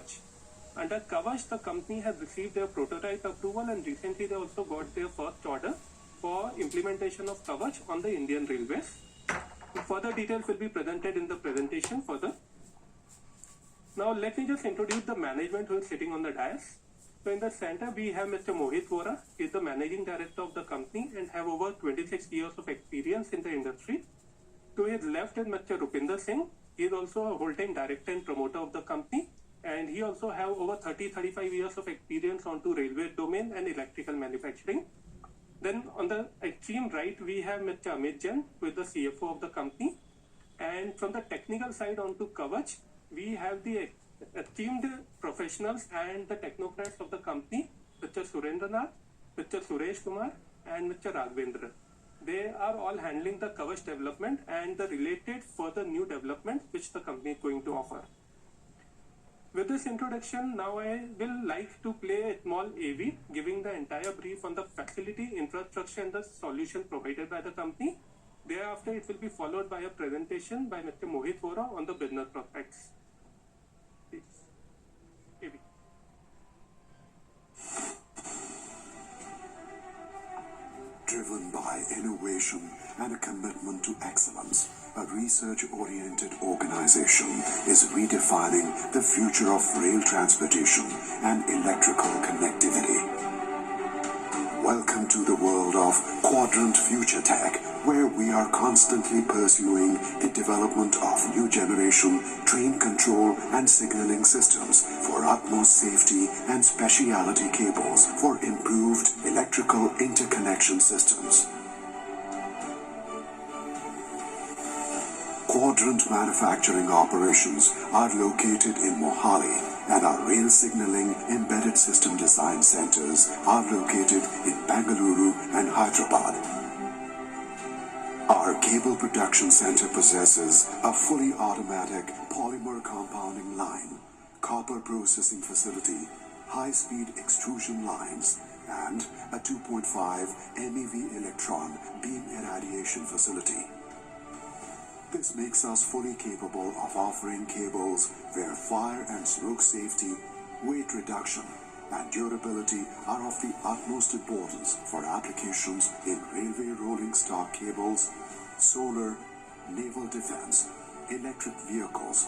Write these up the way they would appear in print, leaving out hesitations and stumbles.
Kavach. Under Kavach, the company has received their prototype approval, and recently they also got their first order for implementation of Kavach on the Indian Railways. Further details will be presented in the presentation further. Now let me just introduce the management who is sitting on the dais. So in the center we have Mr. Mohit Vohra. He is the managing director of the company and have over 26 years of experience in the industry. To his left is Mr. Rupendra Singh. He is also a whole-time director and promoter of the company, and he also have over 30-35 years of experience onto railway domain and electrical manufacturing. Then on the extreme right we have Mr. Amit Jain, who is the CFO of the company, and from the technical side onto Kavach we have the esteemed professionals and the technocrats of the company, Mr. Surendranath, Mr. Suresh Kumar and Mr. Raghavendra. They are all handling the Kavach development and the related further new development which the company is going to offer. With this introduction, now I will like to play a small AV giving the entire brief on the facility, infrastructure and the solution provided by the company. Thereafter, it will be followed by a presentation by Mr. Mohit Vohra on the business prospects. Please. AV. Driven by innovation and a commitment to excellence, a research-oriented organization is redefining the future of rail transportation and electrical connectivity. Welcome to the world of Quadrant Future Tek, where we are constantly pursuing the development of new generation train control and signaling systems for utmost safety and specialty cables for improved electrical interconnection systems. Quadrant manufacturing operations are located in Mohali, and our rail signaling embedded system design centers are located in Bengaluru and Hyderabad. Our cable production center possesses a fully automatic polymer compounding line, copper processing facility, high-speed extrusion lines, and a 2.5 MeV electron beam irradiation facility. This makes us fully capable of offering cables where fire and smoke safety, weight reduction, and durability are of the utmost importance for applications in railway rolling stock cables, solar, naval defense, electric vehicles.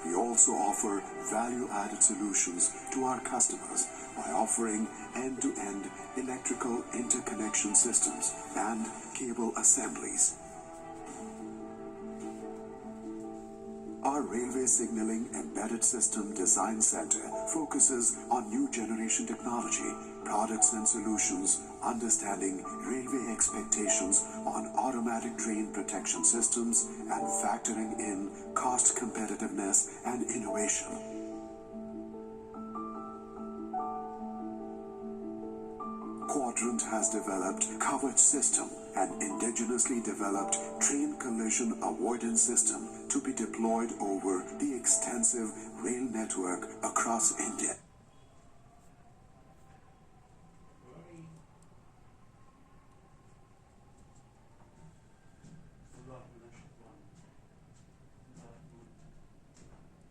We also offer value-added solutions to our customers by offering end-to-end electrical interconnection systems and cable assemblies. Our Railway Signaling Embedded System Design Center focuses on new generation technology, products and solutions, understanding railway expectations on automatic train protection systems, and factoring in cost competitiveness and innovation. Quadrant has developed Kavach system, an indigenously developed train collision avoidance system to be deployed over the extensive rail network across India.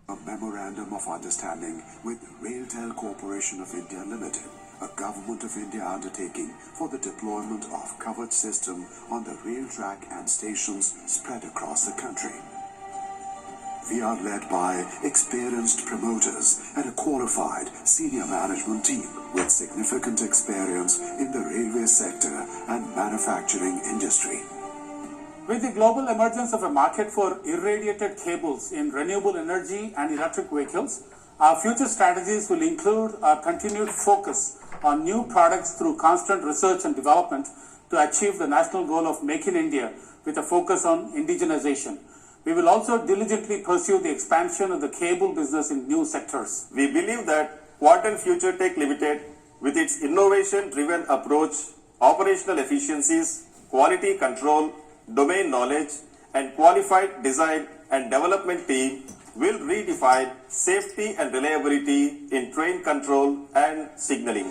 A memorandum of understanding with Railtel Corporation of India Limited, a Government of India undertaking for the deployment of Kavach system on the rail track and stations spread across the country. We are led by experienced promoters and a qualified senior management team with significant experience in the railway sector and manufacturing industry. With the global emergence of a market for irradiated cables in renewable energy and electric vehicles, our future strategies will include our continued focus on new products through constant research and development to achieve the national goal of Make in India with a focus on indigenization. We will also diligently pursue the expansion of the cable business in new sectors. We believe that Quadrant Future Tek Limited, with its innovation-driven approach, operational efficiencies, quality control, domain knowledge, and qualified design and development team, will redefine safety and reliability in train control and signaling.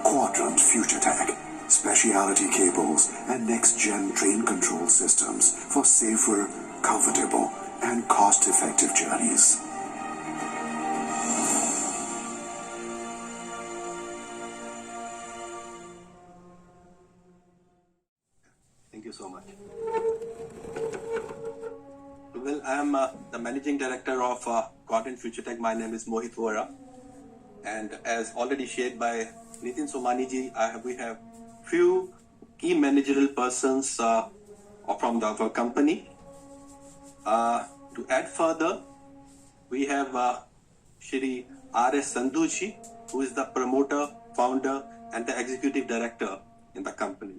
Quadrant Future Tek, specialty cables and next-gen train control systems for safer, comfortable, and cost-effective journeys. Thank you so much. Well, I am the Managing Director of Quadrant Future Tek. My name is Mohit Vohra. And as already shared by Nitin Somani ji, we have few key managerial persons from our company. To add further, we have Shri R.S. Sandhu ji, who is the promoter, founder, and the executive director in the company.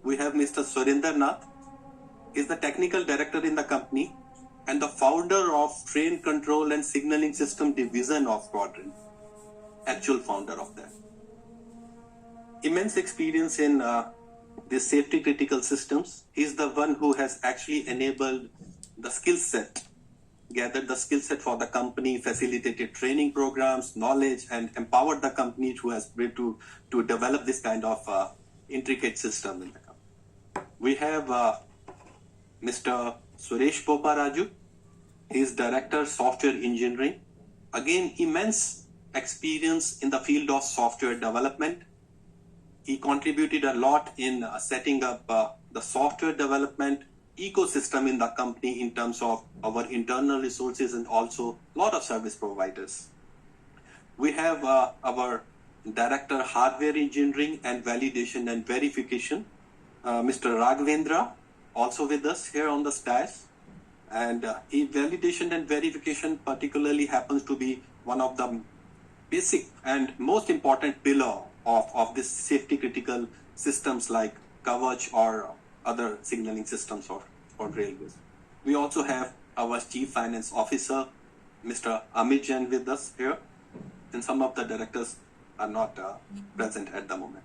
We have Mr. Surendranath, is the technical director in the company and the founder of Train Control and Signaling System Division of Quadrant, actual founder of that. Immense experience in these safety critical systems. He is the one who has actually enabled the skill set, gathered the skill set for the company, facilitated training programs, knowledge, and empowered the company to develop this kind of intricate system in the company. We have Mr. Suresh Kumar. He is Director Software Engineering. Again, immense experience in the field of software development. He contributed a lot in setting up the software development ecosystem in the company in terms of our internal resources and also a lot of service providers. We have our Director Hardware Engineering and Validation and Verification, Mr. Raghavendra, also with us here on the stage. And validation and verification particularly happens to be one of the basic and most important pillar of this safety critical systems like Kavach or other signaling systems for railways. We also have our Chief Finance Officer, Mr. Amit Jain, with us here, and some of the directors are not present at the moment.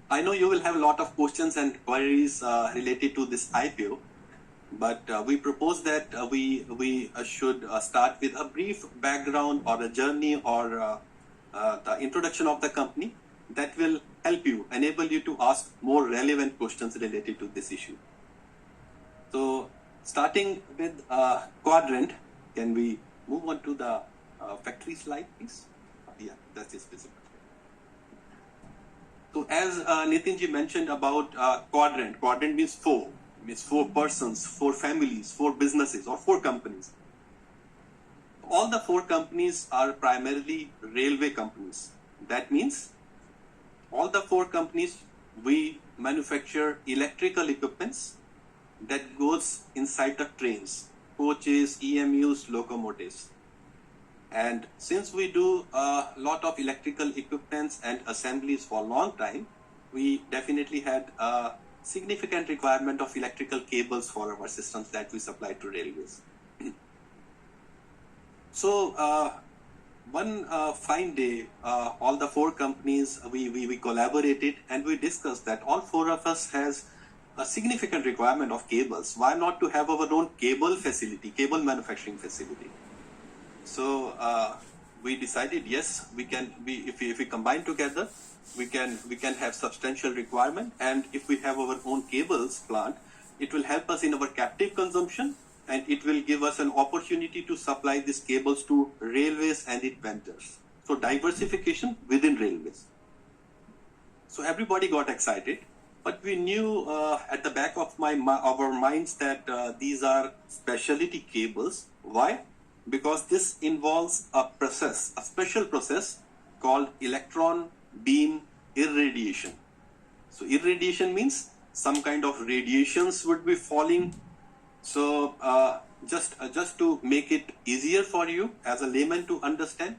I know you will have a lot of questions and queries related to this IPO, but we propose that we should start with a brief background or a journey or the introduction of the company that will help you, enable you to ask more relevant questions related to this issue. So, starting with Quadrant, can we move on to the factory slide, please? Yeah, that's it specific. So, as Nitinji mentioned about Quadrant means four. It means 4 persons, 4 families, 4 businesses, or 4 companies. All the 4 companies are primarily railway companies. That means all the 4 companies, we manufacture electrical equipments that goes inside the trains, coaches, EMUs, locomotives. And since we do a lot of electrical equipments and assemblies for a long time, we definitely had a significant requirement of electrical cables for our systems that we supply to railways. So one fine day, all the 4 companies, we collaborated and we discussed that all 4 of us has a significant requirement of cables. Why not to have our own cable facility, cable manufacturing facility? So we decided, yes, we can. If we combine together, we can have substantial requirement, and if we have our own cables plant, it will help us in our captive consumption, and it will give us an opportunity to supply these cables to railways and its vendors. So diversification within railways. So everybody got excited, but we knew at the back of our minds that these are specialty cables. Why? Because this involves a process, a special process called electron beam irradiation. So irradiation means some kind of radiations would be falling. So just to make it easier for you as a layman to understand,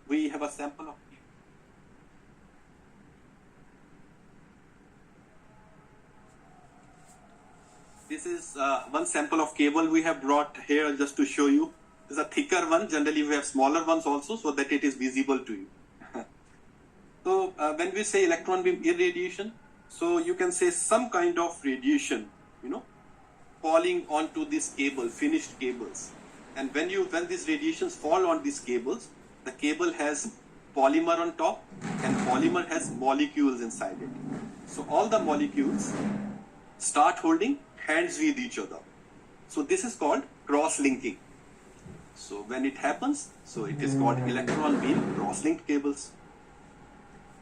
we have a sample of. This is one sample of cable we have brought here just to show you. This is a thicker one. Generally, we have smaller ones also so that it is visible to you. So when we say electron beam irradiation, so you can say some kind of radiation, falling onto this cable, finished cables. And when these radiations fall on these cables, the cable has polymer on top and polymer has molecules inside it. So all the molecules start holding hands with each other. So this is called cross-linking. So when it happens, so it is called electron beam cross-linked cables.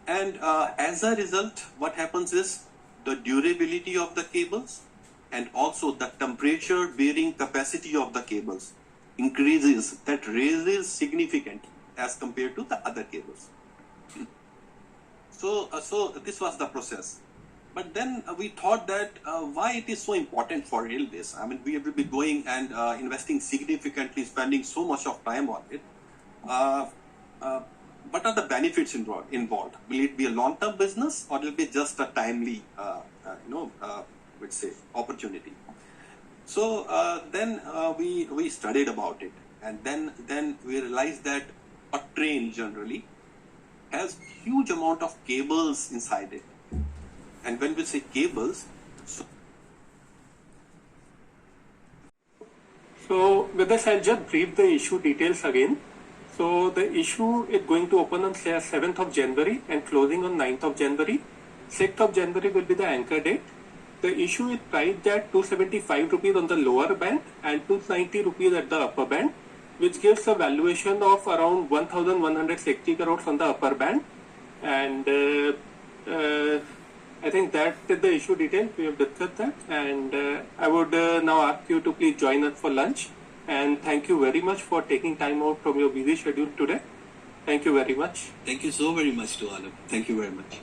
And as a result, what happens is the durability of the cables and also the temperature bearing capacity of the cables increases, that raises significant as compared to the other cables. So this was the process. But then we thought that why it is so important for railways. I mean, we will be going and investing significantly, spending so much of time on it. What are the benefits involved? Will it be a long-term business or will it be just a timely, let's say, opportunity? So then we studied about it, and then we realized that a train generally has huge amount of cables inside it. And when we say cables, so with this, I'll just brief the issue details again. So the issue is going to open on 7th of January and closing on 9th of January. 6th of January will be the anchor date. The issue is priced at 275 rupees on the lower band and 290 rupees at the upper band, which gives a valuation of around 1,160 crores on the upper band. And I think that is the issue detail. We have discussed that. And I would now ask you to please join us for lunch. And thank you very much for taking time out from your busy schedule today. Thank you very much. Thank you so very much to all of you. Thank you very much.